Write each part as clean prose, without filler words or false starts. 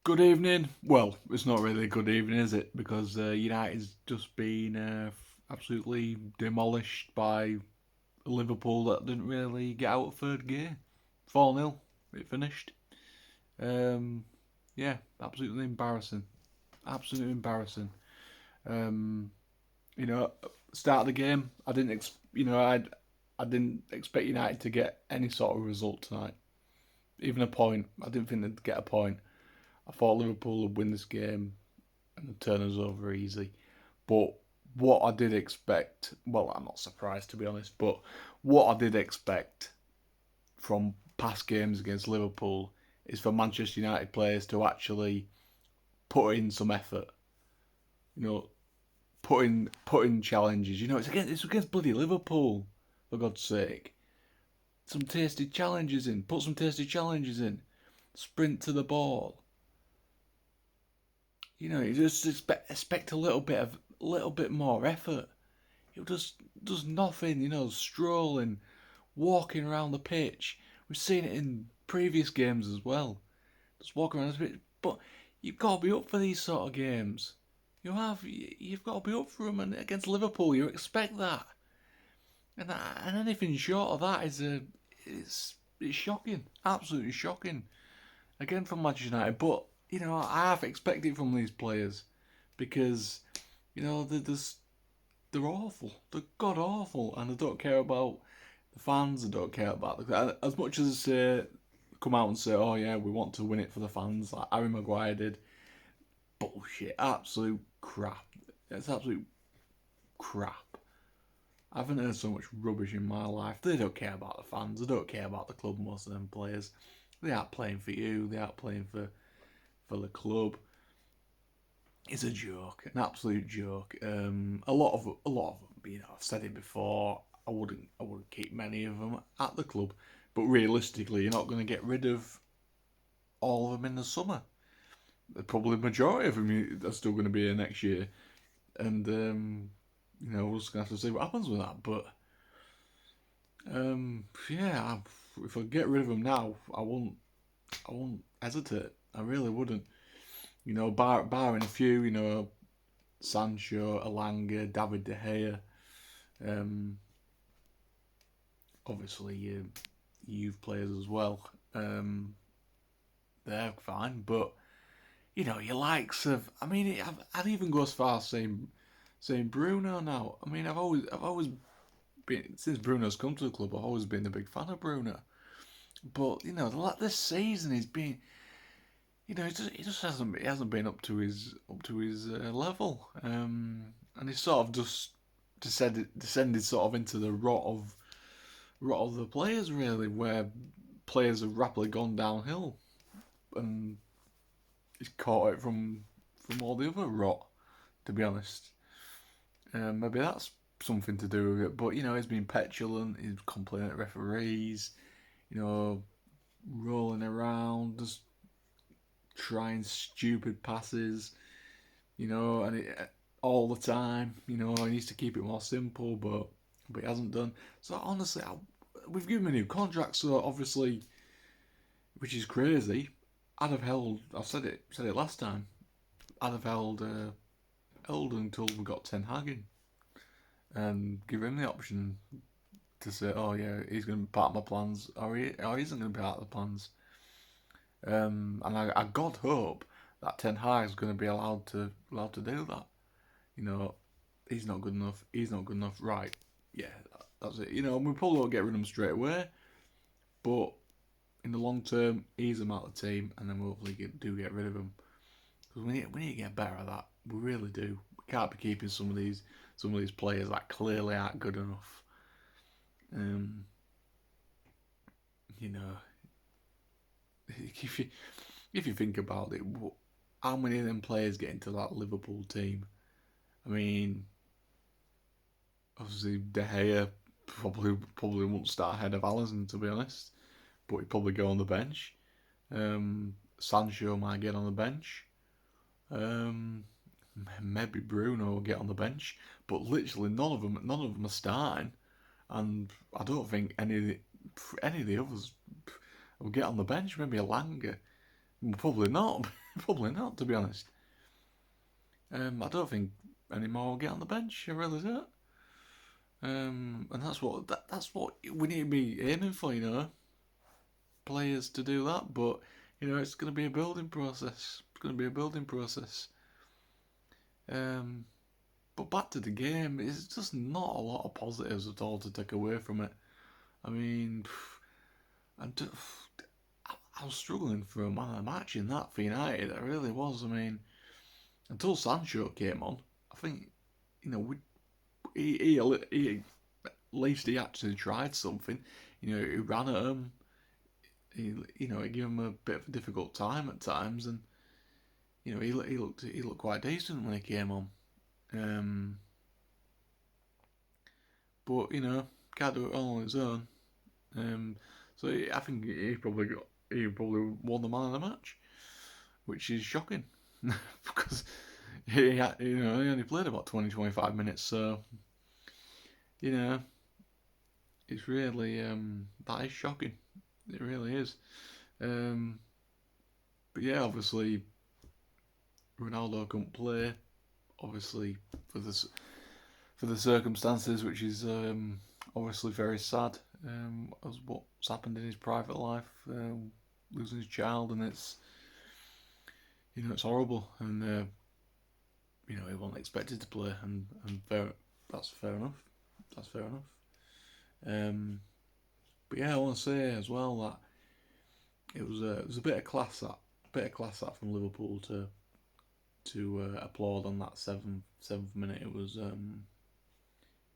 Good evening. Well, it's not really a good evening, is it? Because United's just been absolutely demolished by Liverpool that didn't really get out of third gear. 4-0, it finished. Um, yeah, absolutely embarrassing. Absolutely embarrassing. Um, start of the game, I didn't, I didn't expect United to get any sort of result tonight. Even a point. I didn't think they'd get a point. I thought Liverpool would win this game and turn us over easy. But what I did expect, well, I'm not surprised to be honest, but what I did expect from past games against Liverpool is for Manchester United players to actually put in some effort. You know, put in challenges. It's against bloody Liverpool, for God's sake. Some tasty challenges in. Put some tasty challenges in. Sprint to the ball. You just expect a little bit more effort. It just does nothing, strolling, walking around the pitch. We've seen it in previous games as well. Just walking around the pitch. But you've got to be up for these sort of games. You've got to be up for them, and against Liverpool, you expect that. And anything short of that it's shocking, absolutely shocking. Again from Manchester United, but I have expected from these players because they're awful. They're god awful, and they don't care about the fans. They don't care about as much as come out and say, "Oh yeah, we want to win it for the fans," like Harry Maguire did. Bullshit, absolute crap. It's absolute crap. I haven't heard so much rubbish in my life. They don't care about the fans. They don't care about the club. Most of them players, they aren't playing for you. They aren't playing for the club. It's a joke, an absolute joke. A lot of them. I've said it before. I wouldn't keep many of them at the club, but realistically, you're not going to get rid of all of them in the summer. Probably the majority of them are still going to be here next year, and we're just going to have to see what happens with that. But yeah, if I get rid of them now, I won't hesitate. I really wouldn't. Barring a few, Sancho, Alanga, David De Gea, um, obviously youth players as well. They're fine, but your likes of. I mean, I'd even go as far as saying Bruno now. I mean, I've always been since Bruno's come to the club. I've always been a big fan of Bruno, but this season he's been. He just hasn't been up to his level, and he's sort of just descended sort of into the rot of the players really, where players have rapidly gone downhill, and he's caught it from all the other rot. To be honest, maybe that's something to do with it. But he's been petulant. He's complaining at referees. You know, rolling around, just trying stupid passes, and all the time. He needs to keep it more simple, but he hasn't done. So honestly, we've given him a new contract, so obviously, which is crazy. I'd have held. I've said it last time. I'd have held until we got Ten Hag in, and give him the option to say, "Oh yeah, he's going to be part of my plans, or he isn't going to be part of the plans." And I God hope that Ten Hag is going to be allowed to do that. You know, he's not good enough. He's not good enough. Right? Yeah, that's it. We probably won't get rid of him straight away, but in the long term, ease him out of the team, and then we'll hopefully get rid of him. Because we need to get better at that. We really do. We can't be keeping some of these players that clearly aren't good enough. Um, you know, if you think about it, how many of them players get into that Liverpool team? I mean, obviously De Gea probably won't start ahead of Alisson, to be honest, but he'd probably go on the bench. Sancho might get on the bench. Um, Maybe Bruno will get on the bench, but literally none of them are starting, and I don't think any of the others will get on the bench. Maybe Alanga, well, probably not. Probably not, to be honest. I don't think any more will get on the bench. I really don't. And that's what we need to be aiming for, players to do that. But it's going to be a building process. It's going to be a building process. Um, but back to the game, it's just not a lot of positives at all to take away from it. I mean, I'm just, I was struggling for a man of the match in that for United. I really was. I mean, until Sancho came on, I think we he at least he actually tried something. He ran at him. He gave him a bit of a difficult time at times, and he looked quite decent when he came on. Um, but can't do it all on his own. So I think he probably won the man of the match, which is shocking because he only played about 20-25 minutes. So you know it's really that is shocking. It really is. Um, but yeah, obviously Ronaldo couldn't play. Obviously for the circumstances, which is obviously very sad. As what's happened in his private life, losing his child, and it's horrible, and he wasn't expected to play, and that's fair enough. That's fair enough. But yeah, I want to say as well that it was a bit of class that from Liverpool to applaud on that seventh minute. It was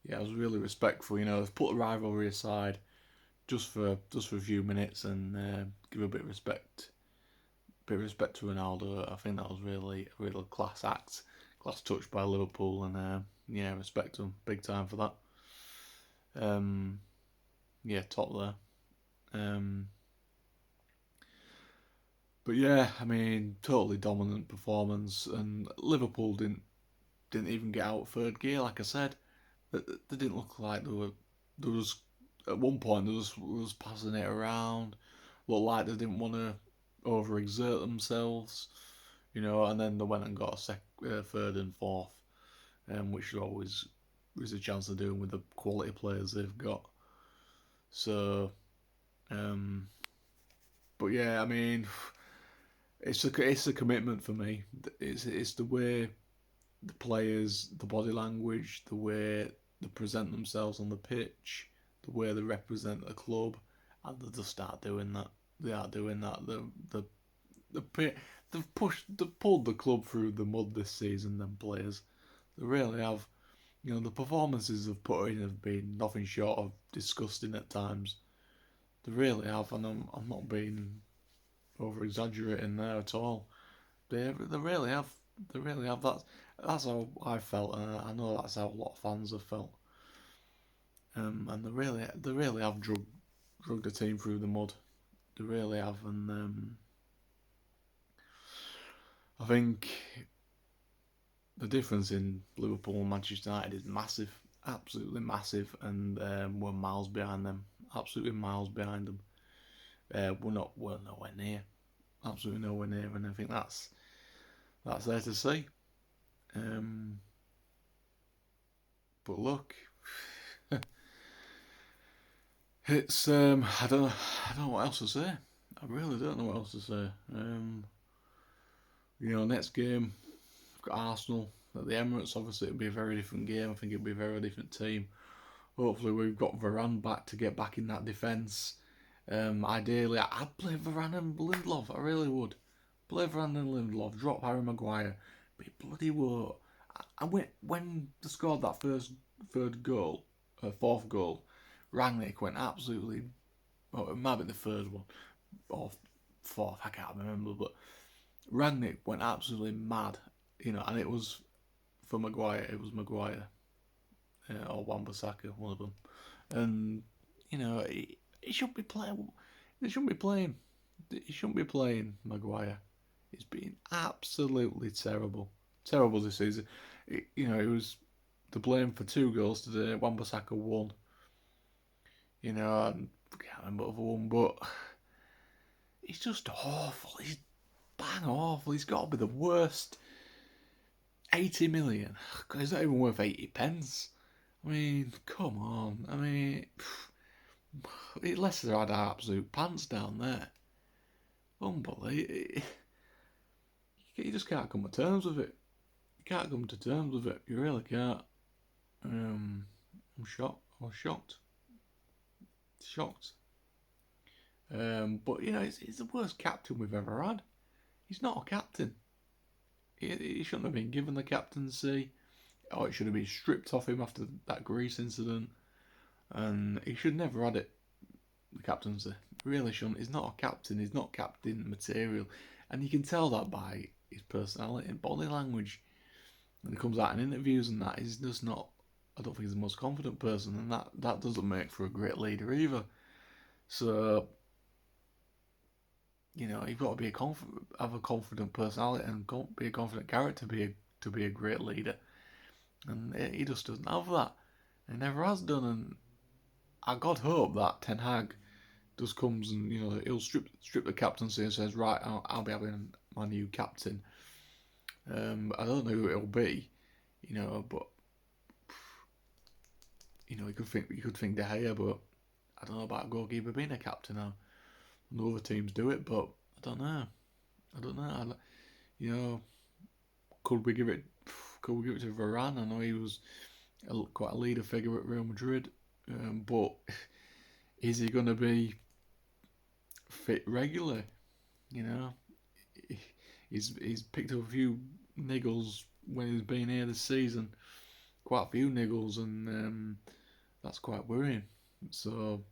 it was really respectful. They've put the rivalry aside just for a few minutes and give a bit of respect. To Ronaldo. I think that was really a real class act, class touch by Liverpool, and respect them big time for that. Top there. But yeah, I mean, totally dominant performance, and Liverpool didn't even get out third gear. Like I said, they didn't look like they were. There was at one point there was passing it around, looked like they didn't want to overexert themselves, and then they went and got third and fourth, which always is a chance of doing with the quality players they've got. So, but yeah, I mean, it's a commitment for me. It's the way the players, the body language, the way they present themselves on the pitch, the way they represent the club, and they just start doing that. They are doing that. They've pulled the club through the mud this season. Them players, they really have. The performances they've put in have been nothing short of disgusting at times. They really have, and I'm not being over exaggerating there at all. They really have. They really have. That's how I felt, and I know that's how a lot of fans have felt. And they really have drugged the team through the mud. They really have, and I think the difference in Liverpool and Manchester United is massive, absolutely massive, and we're miles behind them, absolutely miles behind them. We're nowhere near, absolutely nowhere near, and I think that's there to see. But look, it's I don't know what else to say. I really don't know what else to say. Next game we've got Arsenal at the Emirates. Obviously, it'll be a very different game. I think it'll be a very different team. Hopefully, we've got Varane back to get back in that defence. Ideally, I'd play Varane and Lindelof. I really would. Play Varane and Lindelof. Drop Harry Maguire. But he bloody won't. When they scored that fourth goal, Rangnick went absolutely. Oh, it might be the third one or fourth. I can't remember, but Rangnick went absolutely mad. And it was for Maguire. It was Maguire or Wan-Bissaka, one of them. And he shouldn't be playing. They shouldn't be playing. He shouldn't be playing Maguire. He's been absolutely terrible. Terrible this season. It was to blame for 2 goals today. Wan-Bissaka won. And I can't remember the other one, but he's just awful. He's bang kind of awful. He's got to be the worst. 80 million. God, he's not even worth 80 pence. I mean, come on. I mean, Leicester had our absolute pants down there. Unbelievable. You just can't come to terms with it. You can't come to terms with it. You really can't. I'm shocked. I was shocked. Shocked. But, he's the worst captain we've ever had. He's not a captain. He shouldn't have been given the captaincy. Or it should have been stripped off him after that Greece incident. And he should never had it, the captaincy. Really shouldn't. He's not a captain. He's not captain material. And you can tell that by his personality and body language. When he comes out in interviews and that, he's just not, I don't think he's the most confident person. And that doesn't make for a great leader either. So, you've got to be have a confident personality and be a confident character to be a great leader. And he just doesn't have that. He never has done. And I God hope that Ten Hag just comes and he'll strip the captaincy and says, right, I'll be having my new captain. I don't know who it'll be, but you could think De Gea, but I don't know about a goalkeeper being a captain now. The other teams do it, but I don't know. Could we give it to Varane? I know he was quite a leader figure at Real Madrid, but is he going to be fit regularly? He's picked up a few niggles when he's been here this season, quite a few niggles, and that's quite worrying. So,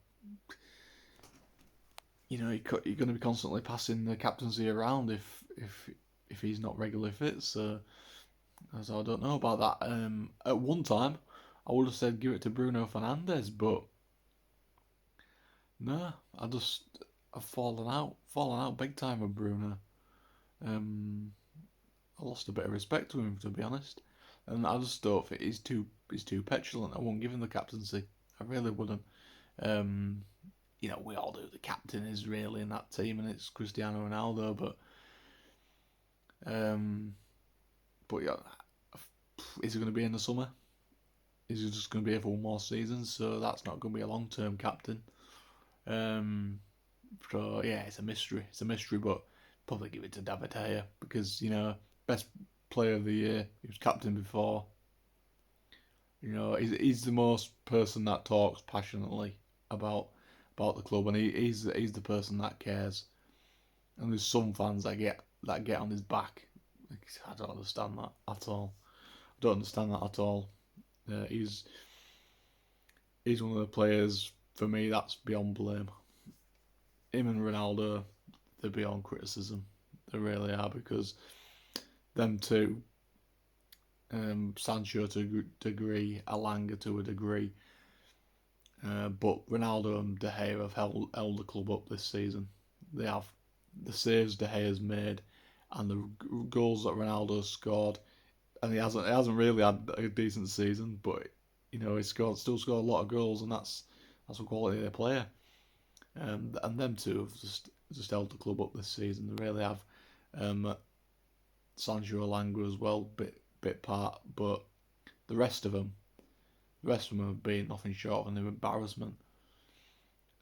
you're going to be constantly passing the captaincy around if he's not regularly fit. So I don't know about that. At one time, I would have said give it to Bruno Fernandes, but no, I've fallen out big time with Bruno. I lost a bit of respect to him, to be honest, and I just don't think he's too petulant. I won't give him the captaincy. I really wouldn't. We all do. The captain is really in that team, and it's Cristiano Ronaldo. But yeah, is he going to be in the summer? Is he just going to be here for one more season? So that's not going to be a long-term captain. So yeah, it's a mystery. But probably give it to David Gea because best player of the year. He was captain before. He's the most person that talks passionately about the club, and he's the person that cares. And there's some fans that get on his back. I don't understand that at all. He's one of the players for me that's beyond blame. Him and Ronaldo, they're beyond criticism. They really are, because them two, Sancho to a degree, Alanga to a degree, but Ronaldo and De Gea have held the club up this season. They have. The saves De Gea's made and the goals that Ronaldo scored, and he hasn't really had a decent season, but he still scored a lot of goals, and that's a quality of a player. And them two have just held the club up this season. They really have. Sancho Alanga as well, bit part, but the rest of them have been nothing short of an embarrassment.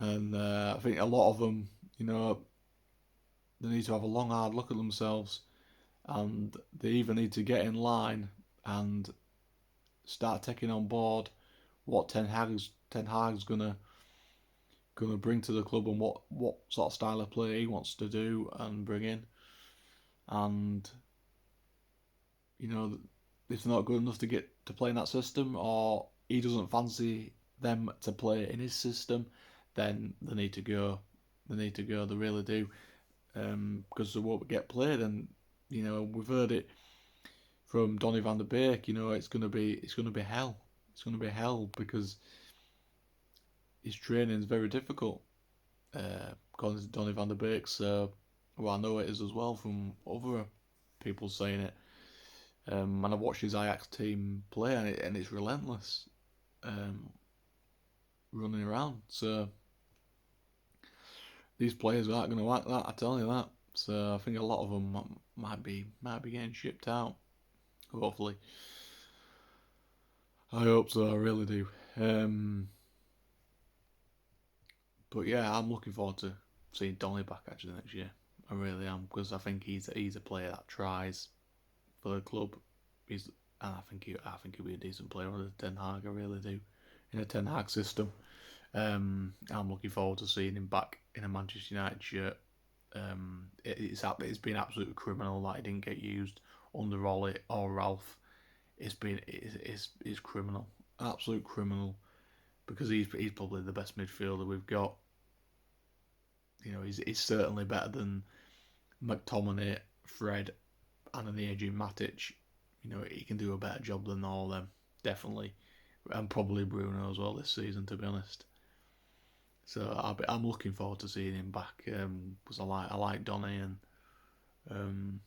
And I think a lot of them, they need to have a long, hard look at themselves, and they either need to get in line and start taking on board what Ten Hag's gonna bring to the club, and what sort of style of play he wants to do and bring in, and if they're not good enough to get to play in that system, or he doesn't fancy them to play in his system, then they need to go. They really do. Because they won't get played, and we've heard it from Donny van der Beek. It's gonna be hell. It's gonna be hell because his training is very difficult. According to Donny van der Beek, so I know it is as well from other people saying it. And I've watched his Ajax team play, and it's relentless, running around. So these players aren't going to like that, I tell you that. So I think a lot of them might be getting shipped out. Hopefully, I hope so. I really do. But yeah, I'm looking forward to seeing Donny back actually next year. I really am because I think he's a player that tries for the club. He's and I think he'll be a decent player under Ten Hag. I really do in a Ten Hag system. I'm looking forward to seeing him back in a Manchester United shirt. It's been absolutely criminal that he didn't get used under Ollie or Ralph. It's criminal, absolute criminal, because he's probably the best midfielder we've got. He's certainly better than McTominay, Fred, and an aging Matic. He can do a better job than all of them, definitely, and probably Bruno as well this season, to be honest. So I'm looking forward to seeing him back because I like Donny, and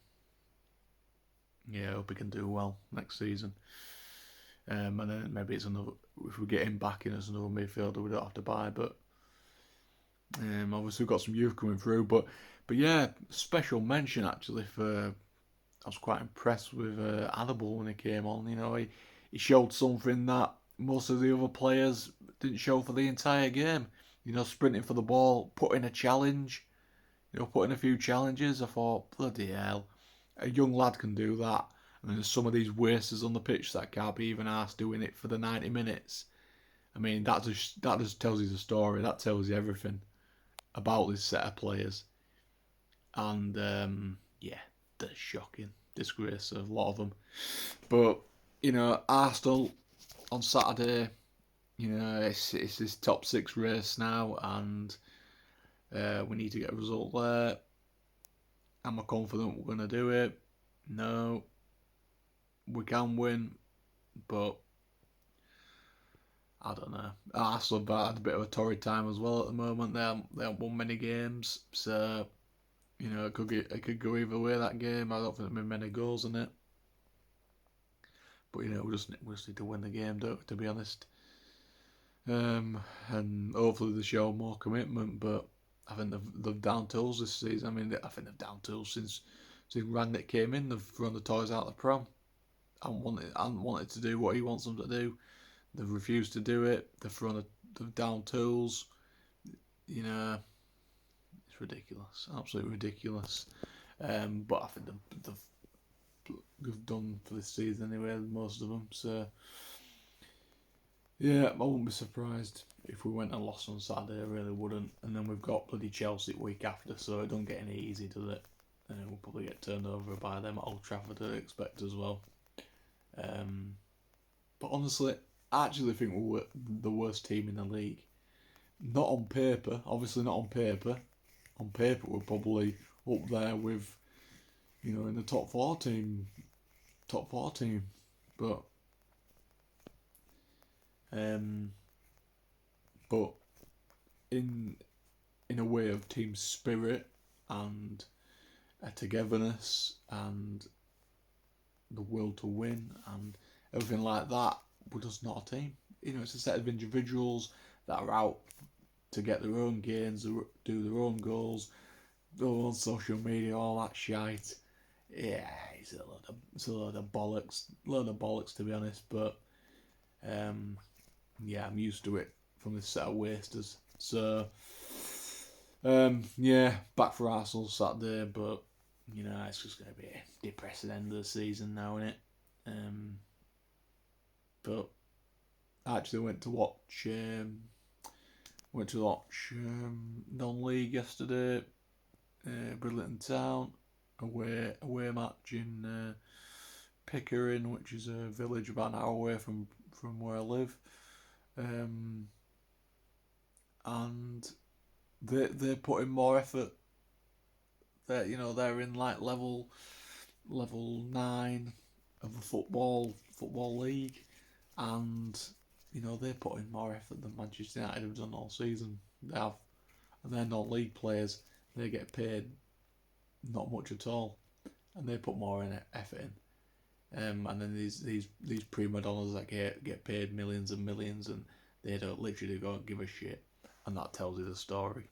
yeah, I hope he can do well next season. And then maybe it's another, if we get him back in as another midfielder, we don't have to buy. But obviously we've got some youth coming through. But yeah, special mention actually for, I was quite impressed with Hannibal when he came on. He showed something that most of the other players didn't show for the entire game. Sprinting for the ball, putting a challenge, putting a few challenges. I thought, bloody hell, a young lad can do that. And there's some of these wasters on the pitch that can't be even asked doing it for the 90 minutes. I mean, that just tells you the story. That tells you everything about this set of players. And yeah, they're shocking. Disgrace, a lot of them. But, Arsenal on Saturday, it's this top six race now, and we need to get a result there. Am I confident we're going to do it? No. We can win, but I don't know. Arsenal have had a bit of a torrid time as well at the moment. They haven't won many games, so it could go either way that game. I don't think there'll be many goals in it, but we just need to win the game, to be honest. And hopefully they show more commitment. But I think they've down tools this season. I mean, I think they've down tools since Rangnick came in. They've thrown the toys out of the pram. I wanted to do what he wants them to do. They've refused to do it. They've down tools. It's ridiculous, absolutely ridiculous. But I think they've done for this season anyway, most of them. So yeah, I wouldn't be surprised if we went and lost on Saturday. I really wouldn't. And then we've got bloody Chelsea week after, so it don't get any easy, does it? We'll probably get turned over by them at Old Trafford, I expect as well. But honestly, I actually think we're the worst team in the league. Not on paper, obviously not on paper. On paper, we're probably up there with, in the top 14. But but in a way of team spirit and a togetherness and the will to win and everything like that, we're just not a team. It's a set of individuals that are out to get their own gains, do their own goals, go on social media, all that shite. Yeah, it's a load of bollocks, to be honest. But yeah, I'm used to it from this set of wasters. So yeah, back for Arsenal Saturday, but it's just going to be a depressing end of the season now, innit? But I actually went to watch non-league yesterday. Bridlington Town away match in Pickering, which is a village about an hour away from where I live. And they're putting more effort. They're in like level 9 of a football league, and they're putting more effort than Manchester United have done all season. They have, and they're not league players. They get paid not much at all, and they put more effort in. And then these prima donnas that get paid millions and millions, and they don't literally go and give a shit, and that tells you the story.